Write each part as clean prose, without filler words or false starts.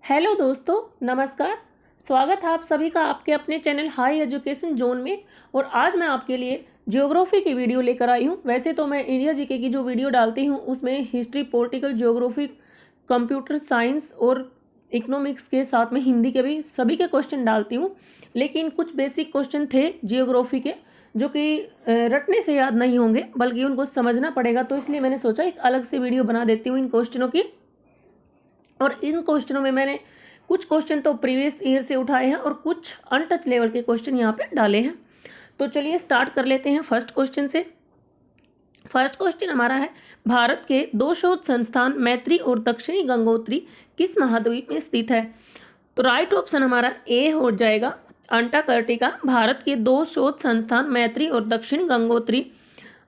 Hello दोस्तों, नमस्कार। स्वागत है आप सभी का आपके अपने चैनल हाई एजुकेशन जोन में। और आज मैं आपके लिए ज्योग्राफी की वीडियो लेकर आई हूँ। वैसे तो मैं इंडिया जीके की जो वीडियो डालती हूँ उसमें history, political, geography, computer science और इकोनॉमिक्स के साथ में हिंदी के भी सभी के क्वेश्चन डालती हूँ। लेकिन कुछ बेसिक क्वेश्चन थे जियोग्राफी के जो कि रटने से याद नहीं होंगे, बल्कि उनको समझना पड़ेगा। तो इसलिए मैंने सोचा एक अलग से वीडियो बना देती हूँ इन क्वेश्चनों की। और इन क्वेश्चनों में मैंने कुछ क्वेश्चन तो प्रीवियस ईयर से उठाए हैं और कुछ अनटच लेवल के क्वेश्चन यहाँ पे डाले हैं। तो चलिए स्टार्ट कर लेते हैं फर्स्ट क्वेश्चन से। फर्स्ट क्वेश्चन हमारा है, भारत के दो शोध संस्थान मैत्री और दक्षिणी गंगोत्री किस महाद्वीप में स्थित है? तो राइट ऑप्शन हमारा ए हो जाएगा, अंटार्कटिका। भारत के दो शोध संस्थान मैत्री और दक्षिण गंगोत्री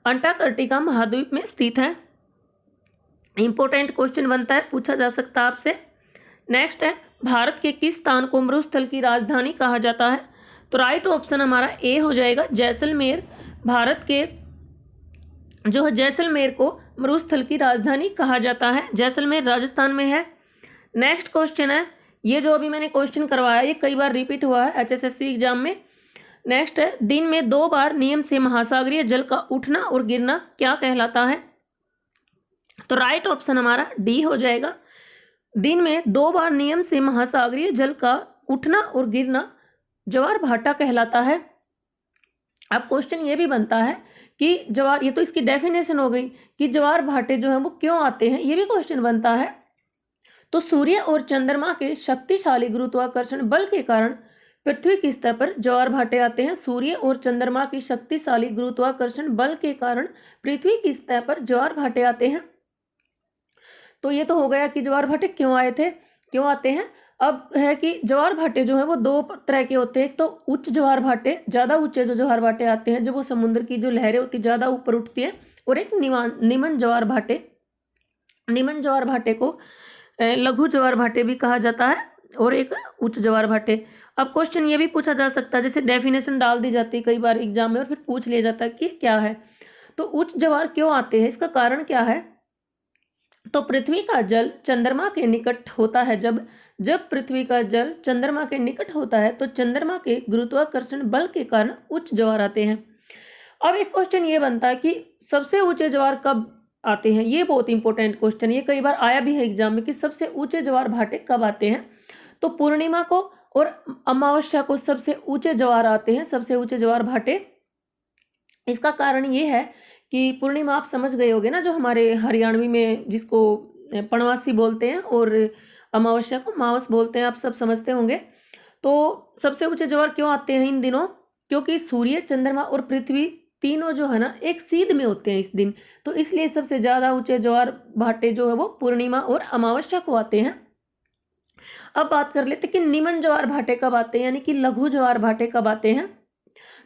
अंटार्कटिका महाद्वीप में स्थित है। इंपॉर्टेंट क्वेश्चन बनता है, पूछा जा सकता है आपसे। नेक्स्ट है, भारत के किस स्थान को मरुस्थल की राजधानी कहा जाता है? तो राइट ऑप्शन हमारा ए हो जाएगा, जैसलमेर। भारत के जो है जैसलमेर को मरुस्थल की राजधानी कहा जाता है। जैसलमेर राजस्थान में है। नेक्स्ट क्वेश्चन है, ये जो अभी मैंने क्वेश्चन करवाया ये कई बार रिपीट हुआ है HSSC एग्जाम में। नेक्स्ट है, दिन में 2 बार नियम से महासागरीय जल का उठना और गिरना क्या कहलाता है? तो राइट ऑप्शन हमारा डी हो जाएगा, दिन में 2 बार नियम से महासागरीय जल का उठना और गिरना ज्वार भाटा कहलाता है। अब क्वेश्चन ये भी बनता है कि ज्वार, ये तो इसकी डेफिनेशन हो गई कि ज्वार भाटे जो है वो क्यों आते हैं, ये भी क्वेश्चन बनता है। तो सूर्य और चंद्रमा के शक्तिशाली गुरुत्वाकर्षण बल के कारण पृथ्वी की सतह पर ज्वार भाटे आते हैं। सूर्य और चंद्रमा की शक्तिशाली गुरुत्वाकर्षण बल के कारण पृथ्वी की सतह पर ज्वार भाटे आते हैं। तो ये तो हो गया कि ज्वार भाटे क्यों आए थे, क्यों आते हैं। अब है कि ज्वार भाटे जो है वो 2 तरह के होते हैं। एक तो उच्च ज्वार भाटे, ज़्यादा ऊंचे जो ज्वार भाटे आते हैं जब वो समुद्र की जो लहरें होती ज़्यादा ऊपर उठती है, और एक निमन ज्वार भाटे। निमन ज्वार भाटे को लघु ज्वार भाटे भी कहा जाता है, और एक उच्च ज्वार भाटे। अब क्वेश्चन ये भी पूछा जा सकता है, जैसे डेफिनेशन डाल दी जाती है कई बार एग्जाम में और फिर पूछ लिया जाता है कि क्या है। तो उच्च ज्वार क्यों आते हैं, इसका कारण क्या है? तो पृथ्वी का जल चंद्रमा के निकट होता है। जब पृथ्वी का जल चंद्रमा के निकट होता है तो चंद्रमा के गुरुत्वाकर्षण बल के कारण उच्च ज्वार आते हैं। अब एक क्वेश्चन ये बनता है कि सबसे ऊंचे ज्वार कब आते हैं। ये बहुत इंपॉर्टेंट क्वेश्चन, ये कई बार आया भी है एग्जाम में कि सबसे ऊंचे ज्वार भाटे कब आते हैं। तो पूर्णिमा को और अमावस्या को सबसे ऊंचे ज्वार आते हैं, सबसे ऊंचे ज्वार भाटे। इसका कारण ये है कि पूर्णिमा आप समझ गए होगे ना, जो हमारे हरियाणवी में जिसको पणवासी बोलते हैं, और अमावस्या को मावस बोलते हैं, आप सब समझते होंगे। तो सबसे ऊंचे ज्वार क्यों आते हैं इन दिनों? क्योंकि सूर्य, चंद्रमा और पृथ्वी तीनों जो है ना एक सीध में होते हैं इस दिन। तो इसलिए सबसे ज़्यादा ऊंचे ज्वार भाटे जो है वो पूर्णिमा और अमावस्या को आते हैं। अब बात कर लेते हैं कि निमन ज्वार भाटे कब आते हैं, यानी कि लघु ज्वार भाटे कब आते हैं।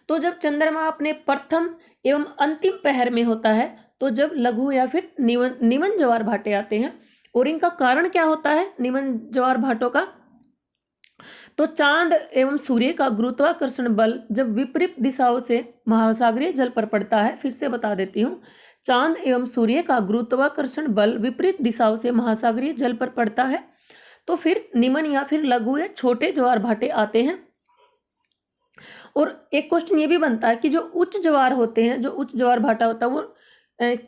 तो जब चंद्रमा अपने प्रथम एवं अंतिम पहर में होता है तो जब लघु या फिर निमन ज्वार भाटे आते हैं। और इनका कारण क्या होता है निमन ज्वार भाटों का? तो चांद एवं सूर्य का गुरुत्वाकर्षण बल जब विपरीत दिशाओं से महासागरीय जल पर पड़ता है। फिर से बता देती हूँ, चांद एवं सूर्य का गुरुत्वाकर्षण बल विपरीत दिशाओं से महासागरीय जल पर पड़ता है तो फिर निमन या फिर लघु या छोटे ज्वार भाटे आते हैं। और एक क्वेश्चन ये भी बनता है कि जो उच्च ज्वार होते हैं, जो उच्च ज्वार भाटा होता है वो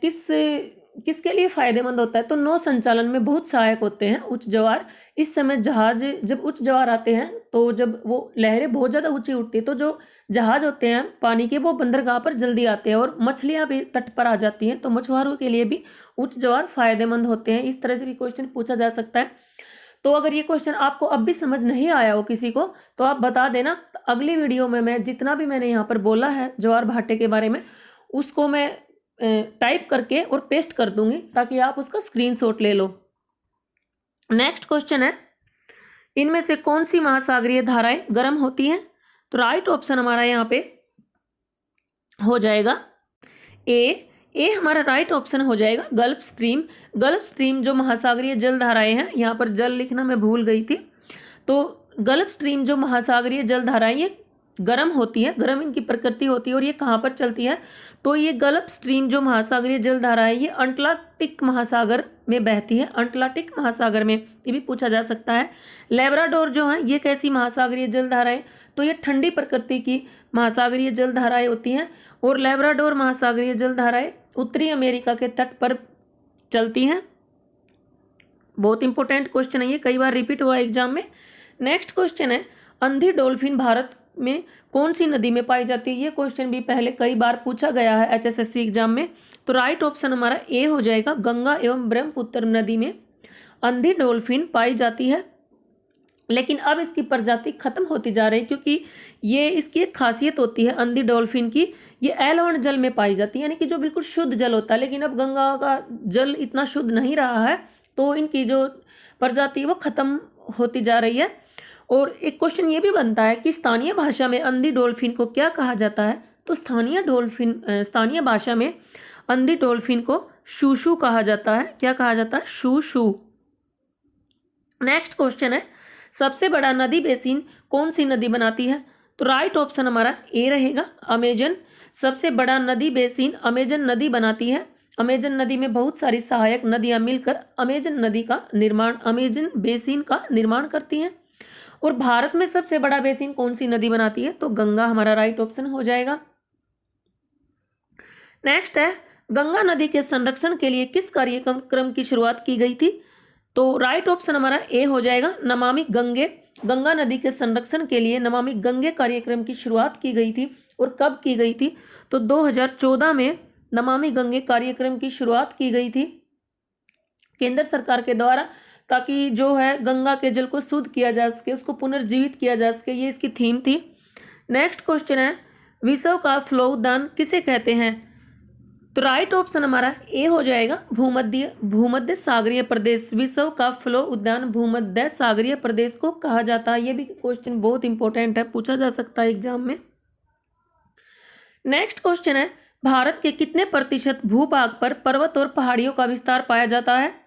किसके लिए फायदेमंद होता है? तो नौ संचालन में बहुत सहायक होते हैं उच्च ज्वार। इस समय जहाज, जब उच्च ज्वार आते हैं तो जब वो लहरें बहुत ज़्यादा ऊंची उठती है तो जो जहाज होते हैं पानी के वो बंदरगाह पर जल्दी आते हैं, और मछलियाँ भी तट पर आ जाती हैं। तो मछुआरों के लिए भी उच्च ज्वार फायदेमंद होते हैं। इस तरह से भी क्वेश्चन पूछा जा सकता है। तो अगर ये क्वेश्चन आपको अब भी समझ नहीं आया हो किसी को तो आप बता देना। अगली वीडियो में मैं जितना भी मैंने यहाँ पर बोला है ज्वार भाटे के बारे में उसको मैं टाइप करके और पेस्ट कर दूंगी ताकि आप उसका स्क्रीनशॉट ले लो। नेक्स्ट क्वेश्चन है, इनमें से कौन सी महासागरीय धाराएं गर्म होती हैं? तो राइट ऑप्शन हमारा यहाँ पे हो जाएगा ए हमारा राइट ऑप्शन हो जाएगा गल्फ स्ट्रीम। गल्फ स्ट्रीम जो महासागरीय जल धाराएं हैं, यहाँ पर जल लिखना मैं भूल गई थी। तो गल्फ स्ट्रीम जो महासागरीय जल धाराएं ये गर्म होती है, गर्म इनकी प्रकृति होती है। और ये कहाँ पर चलती है, तो ये गल्फ स्ट्रीम जो महासागरीय जलधारा है ये अंटार्कटिक महासागर में बहती है, अंटार्कटिक महासागर में, ये भी पूछा जा सकता है। लेब्राडोर जो है ये कैसी महासागरीय जलधारा है, तो ये ठंडी प्रकृति की महासागरीय जलधाराएं होती हैं। और लेब्राडोर महासागरीय जलधाराएं उत्तरी अमेरिका के तट पर चलती हैं। बहुत इंपॉर्टेंट क्वेश्चन है ये, कई बार रिपीट हुआ एग्जाम में। नेक्स्ट क्वेश्चन है, अंधी डॉल्फिन भारत में कौन सी नदी में पाई जाती है। ये क्वेश्चन भी पहले कई बार पूछा गया है HSSC एग्जाम में। तो राइट ऑप्शन हमारा ए हो जाएगा, गंगा एवं ब्रह्मपुत्र नदी में अंधी डॉल्फिन पाई जाती है। लेकिन अब इसकी प्रजाति खत्म होती जा रही है, क्योंकि ये इसकी एक खासियत होती है अंधी डॉल्फिन की, ये एलवण जल में पाई जाती है, यानी कि जो बिल्कुल शुद्ध जल होता है। लेकिन अब गंगा का जल इतना शुद्ध नहीं रहा है, तो इनकी जो प्रजाति वो खत्म होती जा रही है। और एक क्वेश्चन ये भी बनता है कि स्थानीय भाषा में अंधी डॉल्फिन को क्या कहा जाता है। तो स्थानीय भाषा में अंधी डॉल्फिन को शूशू कहा जाता है। क्या कहा जाता है, शूशू। नेक्स्ट क्वेश्चन है, सबसे बड़ा नदी बेसिन कौन सी नदी बनाती है। तो राइट ऑप्शन हमारा ए रहेगा, अमेजन। सबसे बड़ा नदी बेसिन अमेजन नदी बनाती है। अमेजन नदी में बहुत सारी सहायक नदियां मिलकर अमेजन बेसिन का निर्माण करती हैं। और भारत में सबसे बड़ा बेसिन कौन सी नदी बनाती है, तो गंगा हमारा राइट ऑप्शन हो जाएगा। नेक्स्ट है, गंगा नदी के संरक्षण के लिए किस कार्यक्रम की शुरुआत की गई थी। तो राइट ऑप्शन हमारा ए हो जाएगा, नमामि गंगे। गंगा नदी के संरक्षण के लिए नमामि गंगे कार्यक्रम की शुरुआत की गई थी। और कब की गई थी, तो 2014 में नमामि गंगे कार्यक्रम की शुरुआत की गई थी केंद्र सरकार के द्वारा, ताकि जो है गंगा के जल को शुद्ध किया जा सके, उसको पुनर्जीवित किया जा सके, ये इसकी थीम थी। नेक्स्ट क्वेश्चन है, विश्व का फ्लो उद्यान किसे कहते हैं। तो राइट ऑप्शन हमारा ए हो जाएगा, भूमध्य सागरीय प्रदेश। विश्व का फ्लो उद्यान भूमध्य सागरीय प्रदेश को कहा जाता है। ये भी क्वेश्चन बहुत इंपॉर्टेंट है, पूछा जा सकता है एग्जाम में। नेक्स्ट क्वेश्चन है, भारत के कितने प्रतिशत भूभाग पर पर्वत और पहाड़ियों का विस्तार पाया जाता है।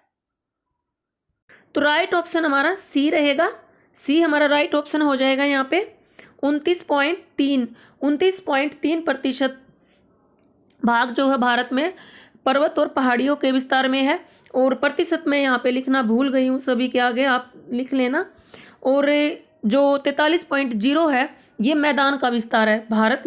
तो राइट ऑप्शन हमारा सी रहेगा, सी हमारा राइट ऑप्शन हो जाएगा। यहाँ पे 29.3% भाग जो है भारत में पर्वत और पहाड़ियों के विस्तार में है। और प्रतिशत में यहाँ पे लिखना भूल गई हूँ, सभी के आगे आप लिख लेना। और जो 43.0 है ये मैदान का विस्तार है। भारत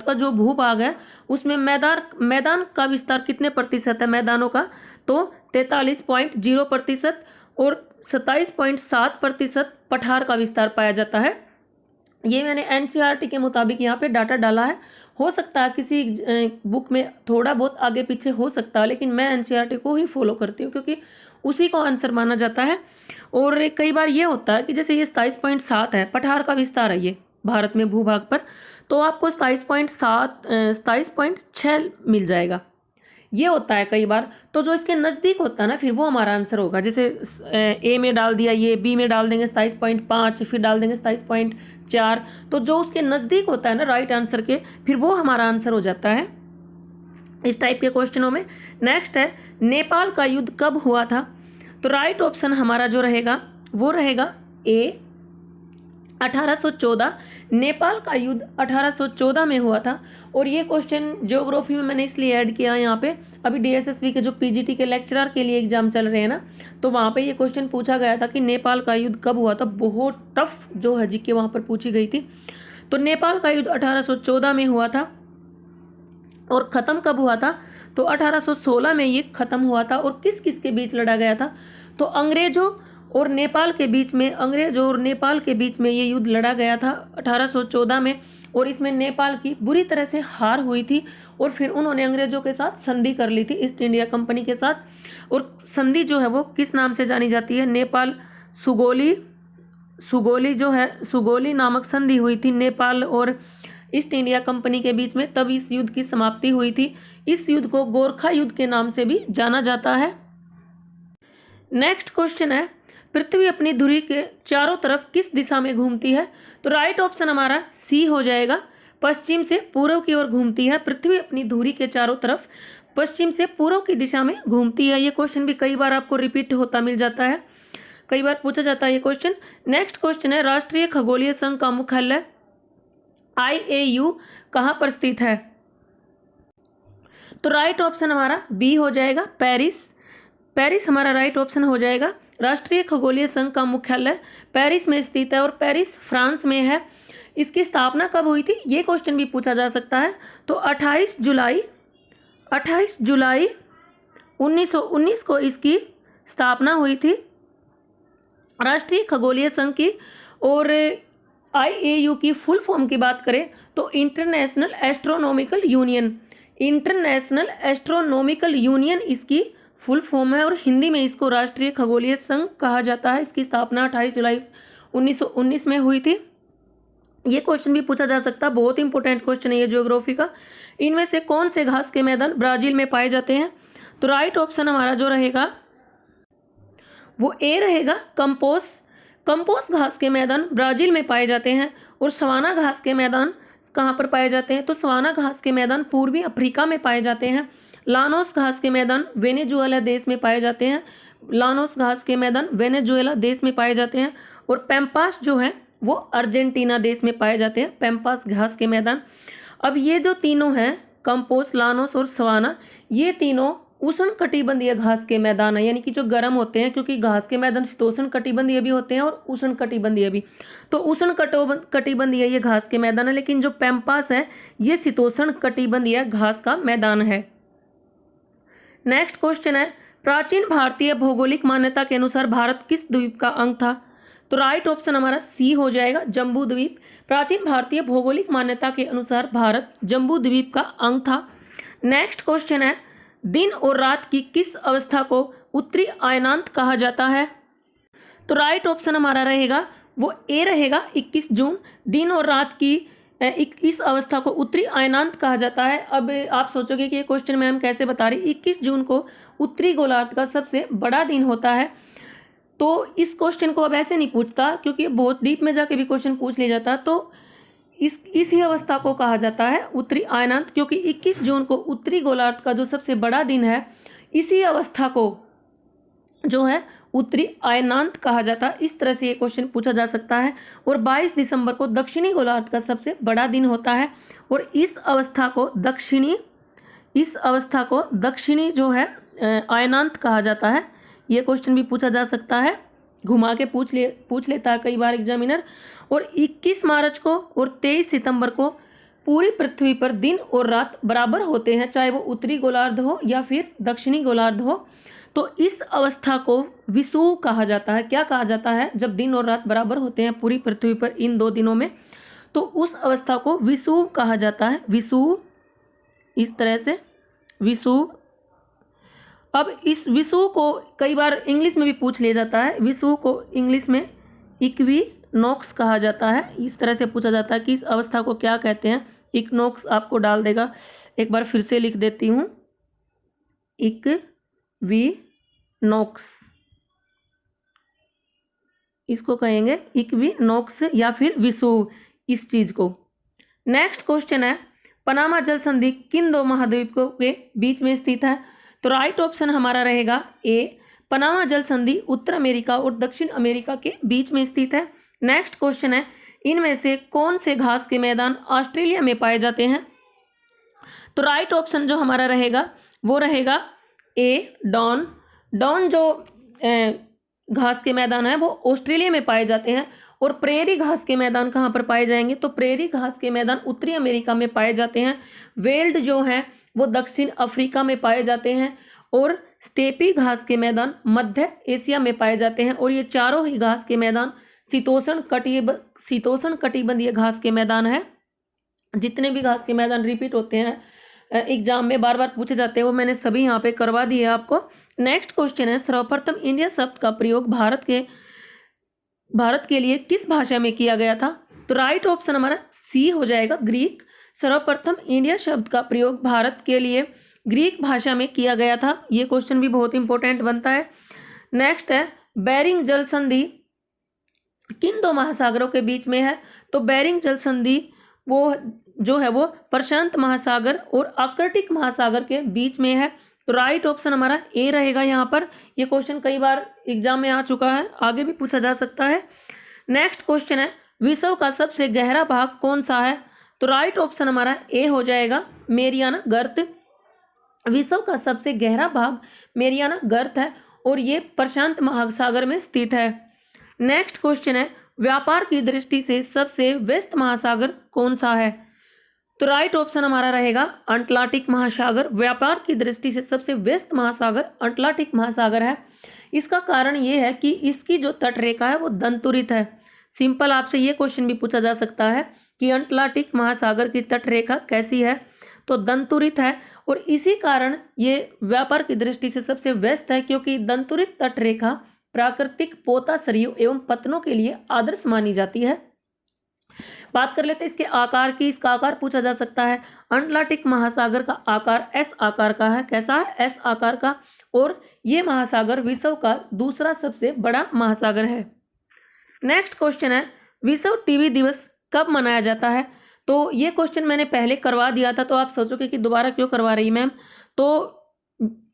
का जो भूभाग है उसमें मैदान का विस्तार कितने प्रतिशत है मैदानों का, तो 43.0%। और 27.7% पठार का विस्तार पाया जाता है। ये मैंने NCERT के मुताबिक यहाँ पे डाटा डाला है। हो सकता है किसी बुक में थोड़ा बहुत आगे पीछे हो सकता है, लेकिन मैं NCERT को ही फॉलो करती हूँ, क्योंकि उसी को आंसर माना जाता है। और कई बार ये होता है कि जैसे ये 27.7 है, पठार का विस्तार है ये भारत में भूभाग पर, तो आपको 27.6 मिल जाएगा। ये होता है कई बार। तो जो इसके नज़दीक होता है ना, फिर वो हमारा आंसर होगा। जैसे ए में डाल दिया, ये बी में डाल देंगे 27.5, फिर डाल देंगे 27.4। तो जो उसके नज़दीक होता है ना राइट आंसर के, फिर वो हमारा आंसर हो जाता है इस टाइप के क्वेश्चनों में। नेक्स्ट है, नेपाल का युद्ध कब हुआ था। तो राइट ऑप्शन हमारा जो रहेगा वो रहेगा ए, 1814। नेपाल का युद्ध 1814 में हुआ था। और ये क्वेश्चन ज्योग्राफी में मैंने इसलिए ऐड किया यहाँ पे, अभी DSSB के जो PGT के लेक्चरर के लिए एग्जाम चल रहे हैं ना, तो वहाँ पे ये क्वेश्चन पूछा गया था कि नेपाल का युद्ध कब हुआ था। बहुत टफ जो है जीके वहाँ पर पूछी गई थी। तो नेपाल का युद्ध 1814 में हुआ था। और ख़त्म कब हुआ था, तो 1816 में ये ख़त्म हुआ था। और किस किस के बीच लड़ा गया था, तो अंग्रेजों और नेपाल के बीच में ये युद्ध लड़ा गया था 1814 में। और इसमें नेपाल की बुरी तरह से हार हुई थी। और फिर उन्होंने अंग्रेजों के साथ संधि कर ली थी, ईस्ट इंडिया कंपनी के साथ। और संधि जो है वो किस नाम से जानी जाती है, नेपाल सुगोली नामक संधि हुई थी नेपाल और ईस्ट इंडिया कंपनी के बीच में, तब इस युद्ध की समाप्ति हुई थी। इस युद्ध को गोरखा युद्ध के नाम से भी जाना जाता है। नेक्स्ट क्वेश्चन है, पृथ्वी अपनी धुरी के चारों तरफ किस दिशा में घूमती है। तो राइट ऑप्शन हमारा सी हो जाएगा, पश्चिम से पूर्व की ओर घूमती है। पृथ्वी अपनी धुरी के चारों तरफ पश्चिम से पूर्व की दिशा में घूमती है। ये क्वेश्चन भी कई बार आपको रिपीट होता मिल जाता है, कई बार पूछा जाता है ये क्वेश्चन। नेक्स्ट क्वेश्चन है, राष्ट्रीय खगोलीय संघ का मुख्यालय IAU कहाँ पर स्थित है? तो राइट ऑप्शन हमारा बी हो जाएगा, पेरिस। पेरिस हमारा राइट ऑप्शन हो जाएगा। राष्ट्रीय खगोलीय संघ का मुख्यालय पेरिस में स्थित है और पेरिस फ्रांस में है। इसकी स्थापना कब हुई थी, ये क्वेश्चन भी पूछा जा सकता है। तो 28 जुलाई 1919 को इसकी स्थापना हुई थी राष्ट्रीय खगोलीय संघ की। और IAU की फुल फॉर्म की बात करें तो इंटरनेशनल एस्ट्रोनॉमिकल यूनियन इसकी फुल फॉर्म है और हिंदी में इसको राष्ट्रीय खगोलीय संघ कहा जाता है। इसकी स्थापना 28 जुलाई 1919 में हुई थी। ये क्वेश्चन भी पूछा जा सकता है, बहुत इंपॉर्टेंट क्वेश्चन है ये ज्योग्राफी का। इनमें से कौन से घास के मैदान ब्राजील में पाए जाते हैं? तो राइट ऑप्शन हमारा जो रहेगा वो ए रहेगा, कंपोस घास के मैदान ब्राजील में पाए जाते हैं। और सवाना घास के मैदान कहाँ पर पाए जाते हैं? तो सवाना घास के मैदान पूर्वी अफ्रीका में पाए जाते हैं। लानोस घास के मैदान वेनेजुएला देश में पाए जाते हैं। और पैम्पास जो है वो अर्जेंटीना देश में पाए जाते हैं, पैम्पास घास के मैदान। अब ये जो तीनों हैं, कंपोस, लानोस और सवाना, ये तीनों उष्ण कटिबंधीय घास के मैदान है, यानी कि जो गर्म होते हैं, क्योंकि घास के मैदान शीतोष्ण कटिबंधीय भी होते हैं और उष्ण कटिबंधीय भी। तो उष्ण कटिबंधीय ये घास के मैदान है, लेकिन जो पैम्पास है ये शीतोष्ण कटिबंधीय घास का मैदान है। नेक्स्ट क्वेश्चन है, प्राचीन भारतीय भौगोलिक मान्यता के अनुसार भारत किस द्वीप का अंग था? तो राइट ऑप्शन हमारा सी हो जाएगा, जम्बू द्वीप। प्राचीन भारतीय भौगोलिक मान्यता के अनुसार भारत जम्बू द्वीप का अंग था। नेक्स्ट क्वेश्चन है, दिन और रात की किस अवस्था को उत्तरी अयनांत कहा जाता है? तो राइट ऑप्शन हमारा रहेगा वो ए रहेगा, 21 जून। दिन और रात की इस अवस्था को उत्तरी अयनांत कहा जाता है। अब आप सोचोगे कि ये क्वेश्चन में हम कैसे बता रहे, 21 जून को उत्तरी गोलार्ध का सबसे बड़ा दिन होता है। तो इस क्वेश्चन को अब ऐसे नहीं पूछता, क्योंकि बहुत डीप में जाके भी क्वेश्चन पूछ लिया जाता। तो इसी अवस्था को कहा जाता है उत्तरी अयनांत, क्योंकि 21 जून को उत्तरी गोलार्ध का जो सबसे बड़ा दिन है, इसी अवस्था को जो है उत्तरी अयनांत कहा जाता है। इस तरह से ये क्वेश्चन पूछा जा सकता है। और 22 दिसंबर को दक्षिणी गोलार्ध का सबसे बड़ा दिन होता है और इस अवस्था को दक्षिणी जो है अयनांत कहा जाता है। ये क्वेश्चन भी पूछा जा सकता है, घुमा के पूछ लेता है कई बार एग्जामिनर। और 21 मार्च को और 23 सितंबर को पूरी पृथ्वी पर दिन और रात बराबर होते हैं, चाहे वो उत्तरी गोलार्ध हो या फिर दक्षिणी गोलार्ध हो। तो इस अवस्था को विषुव कहा जाता है। क्या कहा जाता है? जब दिन और रात बराबर होते हैं पूरी पृथ्वी पर इन 2 दिनों में, तो उस अवस्था को विषुव कहा जाता है। विषुव, इस तरह से विषुव। अब इस विषुव को कई बार इंग्लिश में भी पूछ लिया जाता है। विषुव को इंग्लिश में इक्विनॉक्स कहा जाता है। इस तरह से पूछा जाता है कि इस अवस्था को क्या कहते हैं। इक्विनॉक्स आपको डाल देगा, एक बार फिर से लिख देती हूँ, इक्विनॉक्स, इसको कहेंगे इक्विनॉक्स या फिर विषुव, इस चीज को। नेक्स्ट क्वेश्चन है, पनामा जल संधि किन 2 महाद्वीपों के बीच में स्थित है? तो राइट ऑप्शन हमारा रहेगा ए, पनामा जल संधि उत्तर अमेरिका और दक्षिण अमेरिका के बीच में स्थित है। नेक्स्ट क्वेश्चन है, इनमें से कौन से घास के मैदान ऑस्ट्रेलिया में पाए जाते हैं? तो राइट ऑप्शन जो हमारा रहेगा वो रहेगा ए, डॉन जो घास के मैदान है वो ऑस्ट्रेलिया में पाए जाते हैं। और प्रेरी घास के मैदान कहाँ पर पाए जाएंगे? तो प्रेरी घास के मैदान उत्तरी अमेरिका में पाए जाते हैं। वेल्ड जो है वो दक्षिण अफ्रीका में पाए जाते हैं और स्टेपी घास के मैदान मध्य एशिया में पाए जाते हैं। और ये चारों ही घास के मैदान शीतोष्ण कटिबंधीय घास के मैदान है। जितने भी घास के मैदान रिपीट होते हैं एग्जाम में, बार बार पूछे जाते हैं, वो मैंने सभी यहाँ पे करवा दिए आपको। नेक्स्ट क्वेश्चन है, सर्वप्रथम इंडिया शब्द का प्रयोग भारत के लिए किस भाषा में किया गया था? तो राइट ऑप्शन हमारा सी हो जाएगा, ग्रीक। सर्वप्रथम इंडिया शब्द का प्रयोग भारत के लिए ग्रीक भाषा में किया गया था। ये क्वेश्चन भी बहुत इंपॉर्टेंट बनता है। नेक्स्ट है, बेरिंग जल संधि किन 2 महासागरों के बीच में है? तो बेरिंग जल संधि वो जो है वो प्रशांत महासागर और आर्कटिक महासागर के बीच में है। तो राइट ऑप्शन हमारा ए रहेगा यहाँ पर। ये क्वेश्चन कई बार एग्जाम में आ चुका है, आगे भी पूछा जा सकता है। नेक्स्ट क्वेश्चन है, विश्व का सबसे गहरा भाग कौन सा है? तो राइट ऑप्शन हमारा ए हो जाएगा मेरियाना गर्त। विश्व का सबसे गहरा भाग मेरियाना गर्त है और ये प्रशांत महासागर में स्थित है। नेक्स्ट क्वेश्चन है, व्यापार की दृष्टि से सबसे व्यस्त महासागर कौन सा है? तो राइट ऑप्शन हमारा रहेगा अटलांटिक महासागर। व्यापार की दृष्टि से सबसे व्यस्त महासागर अटलांटिक महासागर है। इसका कारण ये है कि इसकी जो तटरेखा है वो दंतुरित है। सिंपल आपसे ये क्वेश्चन भी पूछा जा सकता है कि अटलांटिक महासागर की तटरेखा कैसी है, तो दंतुरित है और इसी कारण ये व्यापार की दृष्टि से सबसे व्यस्त है, क्योंकि दंतुरित तटरेखा प्राकृतिक पोता सरयू एवं पतनों के लिए आदर्श मानी जाती है। बात कर लेते हैं इसके आकार की। इसका आकार पूछा जा सकता है। अटलांटिक महासागर का आकार एस आकार का है। कैसा है? एस आकार का। और ये महासागर विश्व का दूसरा सबसे बड़ा महासागर है। नेक्स्ट क्वेश्चन है, विश्व टीबी दिवस कब मनाया जाता है? तो ये क्वेश्चन मैंने पहले करवा दिया था, तो आप सोचोगे कि दोबारा क्यों करवा रही मैम। तो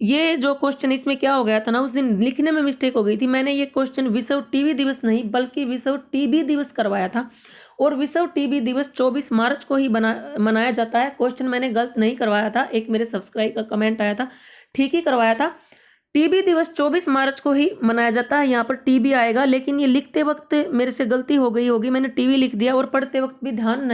ये जो क्वेश्चन इसमें क्या हो गया था ना, उस दिन लिखने में मिस्टेक हो गई थी। मैंने ये क्वेश्चन विश्व टीबी दिवस नहीं बल्कि विश्व टीबी दिवस करवाया था और विश्व टीबी दिवस 24 मार्च को ही मनाया जाता है। क्वेश्चन मैंने गलत नहीं करवाया था, एक मेरे सब्सक्राइब का कमेंट आया था, ठीक ही करवाया था। टीबी दिवस 24 मार्च को ही मनाया जाता है। यहाँ पर टीबी आएगा, लेकिन ये लिखते वक्त मेरे से गलती हो गई होगी, मैंने टीबी लिख दिया और पढ़ते वक्त भी ध्यान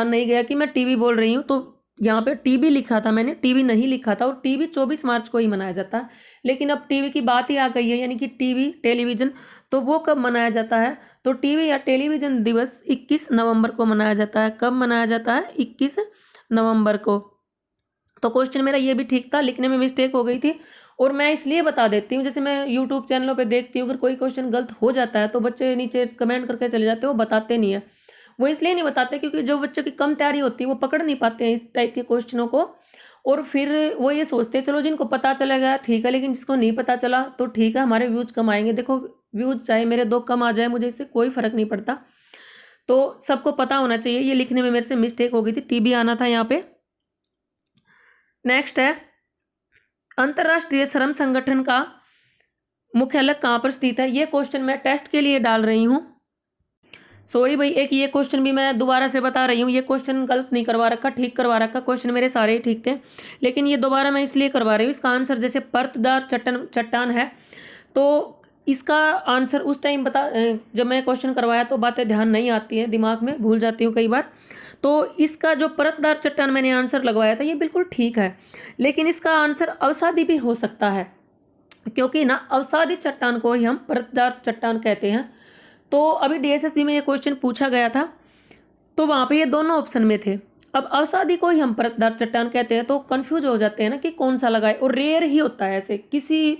नहीं गया कि मैं टीबी बोल रही हूँ। तो यहाँ पे टीबी लिखा था, मैंने टीबी नहीं लिखा था और टीबी 24 मार्च को ही मनाया जाता है। लेकिन अब टीबी की बात ही आ गई है, यानी कि टीबी टेलीविजन, तो वो कब मनाया जाता है? तो टीवी या टेलीविजन दिवस 21 नवंबर को मनाया जाता है। कब मनाया जाता है? 21 नवंबर को। तो क्वेश्चन मेरा ये भी ठीक था, लिखने में मिस्टेक हो गई थी और मैं इसलिए बता देती हूँ, जैसे मैं यूट्यूब चैनलों पे देखती हूँ, अगर कोई क्वेश्चन गलत हो जाता है तो बच्चे नीचे कमेंट करके चले जाते हैं, वो बताते नहीं है। वो इसलिए नहीं बताते क्योंकि जो बच्चों की कम तैयारी होती है वो पकड़ नहीं पाते हैं इस टाइप के क्वेश्चनों को, और फिर वो ये सोचते हैं चलो जिनको पता चलेगा ठीक है, लेकिन जिसको नहीं पता चला तो ठीक है, हमारे व्यूज कम आएंगे। देखो व्यूज चाहे मेरे 2 कम आ जाए, मुझे इससे कोई फर्क नहीं पड़ता, तो सबको पता होना चाहिए। ये लिखने में मेरे से मिस्टेक हो गई थी, टीबी आना था यहाँ पे। नेक्स्ट है, अंतर्राष्ट्रीय श्रम संगठन का मुख्यालय कहाँ पर स्थित है? ये क्वेश्चन मैं टेस्ट के लिए डाल रही हूँ। सॉरी भाई, एक ये क्वेश्चन भी मैं दोबारा से बता रही हूँ, ये क्वेश्चन गलत नहीं करवा रखा, ठीक करवा रखा। क्वेश्चन मेरे सारे ही ठीक थे, लेकिन ये दोबारा मैं इसलिए करवा रही हूँ। इसका आंसर जैसे परतदार चट्टान है, तो इसका आंसर उस टाइम जब मैं क्वेश्चन करवाया तो बातें ध्यान नहीं आती हैं, दिमाग में भूल जाती हूँ कई बार। तो इसका जो परतदार चट्टान मैंने आंसर लगवाया था ये बिल्कुल ठीक है, लेकिन इसका आंसर अवसादी भी हो सकता है, क्योंकि ना अवसादी चट्टान को ही हम परतदार चट्टान कहते हैं। तो अभी डीएसएसबी में ये क्वेश्चन पूछा गया था, तो वहाँ पे ये दोनों ऑप्शन में थे। अब अवसादी को ही हम परतदार चट्टान कहते हैं, तो कंफ्यूज हो जाते हैं ना कि कौन सा लगाए, और रेयर ही होता है ऐसे। किसी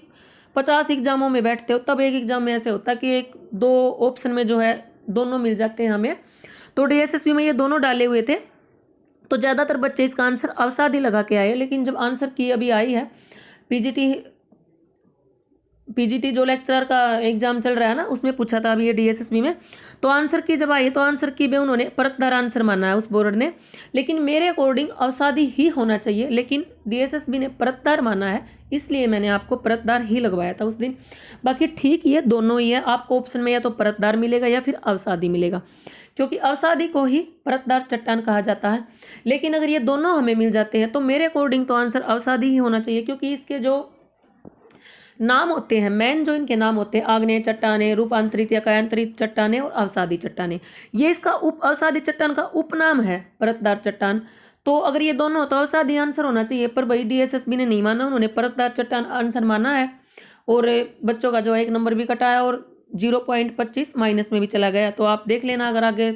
50 एग्जामों में बैठते हो तब एक एग्जाम में ऐसे होता है कि 1-2 ऑप्शन में जो है दोनों मिल जाते हैं हमें। तो डीएसएसबी में ये दोनों डाले हुए थे, तो ज़्यादातर बच्चे इसका आंसर अवसादी लगा के आए। लेकिन जब आंसर की अभी आई है पीजीटी जो लेक्चरर का एग्जाम चल रहा है ना, उसमें पूछा था अभी ये डीएसएसबी में, तो आंसर की जब आई तो आंसर की भी उन्होंने परतदार आंसर माना है उस बोर्ड ने। लेकिन मेरे अकॉर्डिंग अवसादी ही होना चाहिए, लेकिन डीएसएसबी ने परतदार माना है, इसलिए मैंने आपको परतदार ही लगवाया था उस दिन। बाकी ठीक ये दोनों ही है, आपको ऑप्शन में या तो परतदार मिलेगा या फिर अवसादी मिलेगा, क्योंकि अवसादी को ही परतदार चट्टान कहा जाता है। लेकिन अगर ये दोनों हमें मिल जाते हैं तो मेरे अकॉर्डिंग तो आंसर अवसादी ही होना चाहिए, क्योंकि इसके जो नाम होते हैं, मेन जो इनके नाम होते हैं, आग्नेय चट्टाने, रूपांतरित या कायांतरित चट्टाने और अवसादी चट्टाने, ये इसका अवसादी चट्टान का उपनाम है परतदार चट्टान। तो अगर ये दोनों हो तो अवसादी आंसर होना चाहिए, पर भाई डीएसएसबी ने नहीं माना, उन्होंने परतदार चट्टान आंसर माना है, और बच्चों का जो 1 नंबर भी कटा है और 0.25 माइनस में भी चला गया। तो आप देख लेना अगर आगे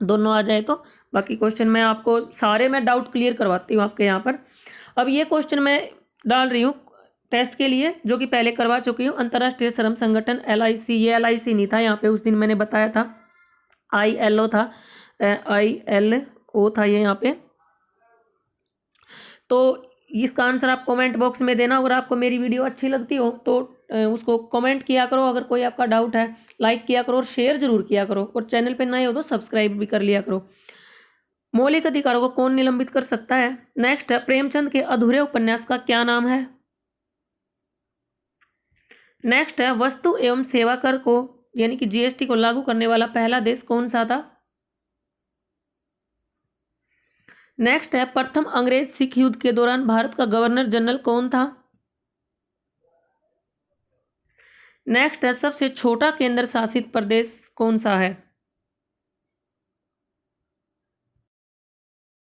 दोनों आ जाए तो। बाकी क्वेश्चन मैं आपको सारे मैं डाउट क्लियर करवाती हूँ आपके यहाँ पर। अब ये क्वेश्चन मैं डाल रही हूँ टेस्ट के लिए, जो कि पहले करवा चुकी हूँ। अंतर्राष्ट्रीय श्रम संगठन LIC, ये LIC नहीं था यहाँ पे, उस दिन मैंने बताया था ILO था, ILO था ये यहाँ पे। तो इसका आंसर आप कमेंट बॉक्स में देना। अगर आपको मेरी वीडियो अच्छी लगती हो तो उसको कमेंट किया करो, अगर कोई आपका डाउट है लाइक किया करो और शेयर जरूर किया करो, और चैनल पे नए हो तो सब्सक्राइब भी कर लिया करो। मौलिक अधिकारों को कौन निलंबित कर सकता है? नेक्स्ट है, प्रेमचंद के अधूरे उपन्यास का क्या नाम है? नेक्स्ट है, वस्तु एवं सेवा कर को यानी कि GST को लागू करने वाला पहला देश कौन सा था? नेक्स्ट है, प्रथम अंग्रेज सिख युद्ध के दौरान भारत का गवर्नर जनरल कौन था? नेक्स्ट है, सबसे छोटा केंद्र शासित प्रदेश कौन सा है?